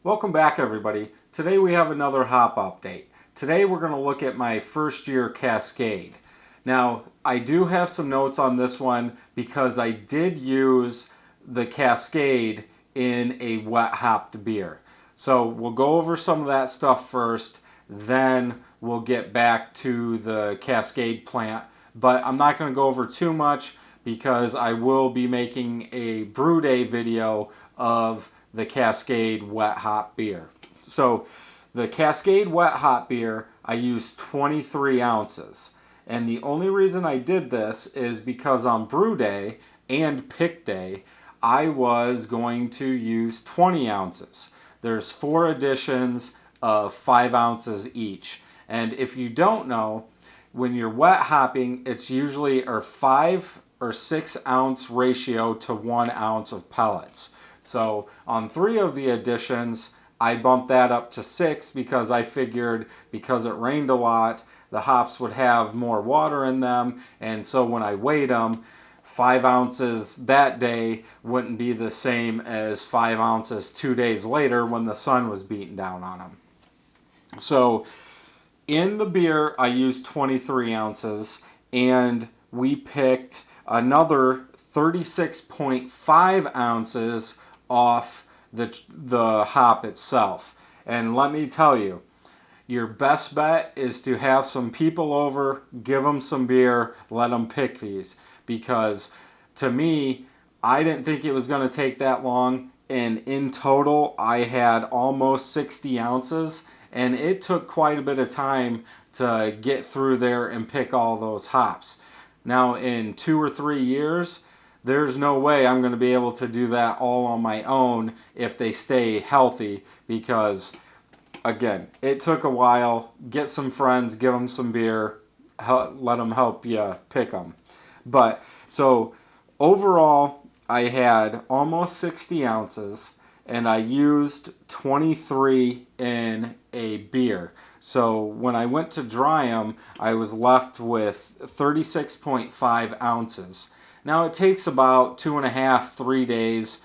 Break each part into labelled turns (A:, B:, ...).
A: Welcome back, everybody. Today we have another hop update. Today we're going to look at my first year Cascade. Now, I do have some notes on this one because I did use the Cascade in a wet hopped beer. So we'll go over some of that stuff first, then we'll get back to the Cascade plant. But I'm not going to go over too much because I will be making a brew day video of the Cascade wet hop beer. So the Cascade wet hop beer, I used 23 ounces. And the only reason I did this is because on brew day and pick day, I was going to use 20 ounces. There's 4 editions of 5 ounces each. And if you don't know, when you're wet hopping, it's usually a 5 or 6 ounce ratio to 1 ounce of pellets. So on 3 of the editions, I bumped that up to 6 because I figured because it rained a lot, the hops would have more water in them. And so when I weighed them, 5 ounces that day wouldn't be the same as 5 ounces 2 days later when the sun was beating down on them. So in the beer, I used 23 ounces, and we picked another 36.5 ounces off the hop itself. And let me tell you, your best bet is to have some people over, give them some beer, let them pick these. Because to me, I didn't think it was going to take that long. And in total, I had almost 60 ounces. And it took quite a bit of time to get through there and pick all those hops. Now, in 2 or 3 years, there's no way I'm going to be able to do that all on my own if they stay healthy because, again, it took a while. Get some friends, give them some beer, let them help you pick them. But, so, overall, I had almost 60 ounces, and I used 23 in a beer. So when I went to dry them, I was left with 36.5 ounces. Now it takes about 2.5, 3 days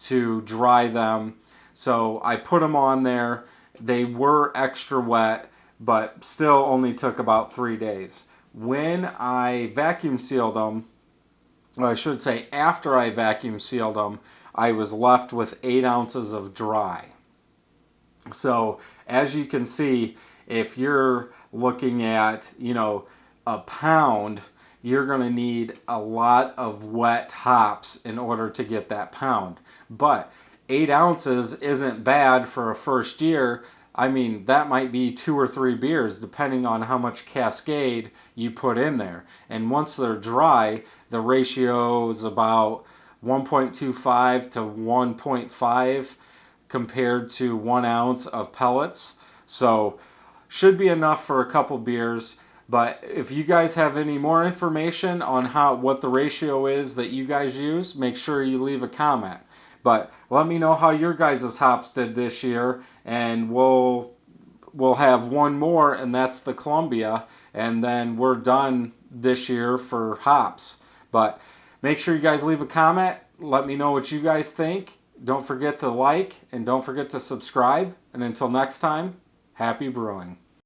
A: to dry them. So I put them on there. They were extra wet, but still only took about 3 days. When I vacuum sealed them, or I should say after I vacuum sealed them, I was left with 8 ounces of dry. So as you can see, if you're looking at, a pound, you're going to need a lot of wet hops in order to get that pound. But 8 ounces isn't bad for a first year. I mean, that might be 2 or 3 beers depending on how much Cascade you put in there. And once they're dry, the ratio is about 1.25 to 1.5 compared to 1 ounce of pellets. So should be enough for a couple beers. But if you guys have any more information on what the ratio is that you guys use, make sure you leave a comment. But let me know how your guys' hops did this year, and we'll have one more, and that's the Columbia, and then we're done this year for hops. But make sure you guys leave a comment. Let me know what you guys think. Don't forget to like, and don't forget to subscribe. And until next time, happy brewing.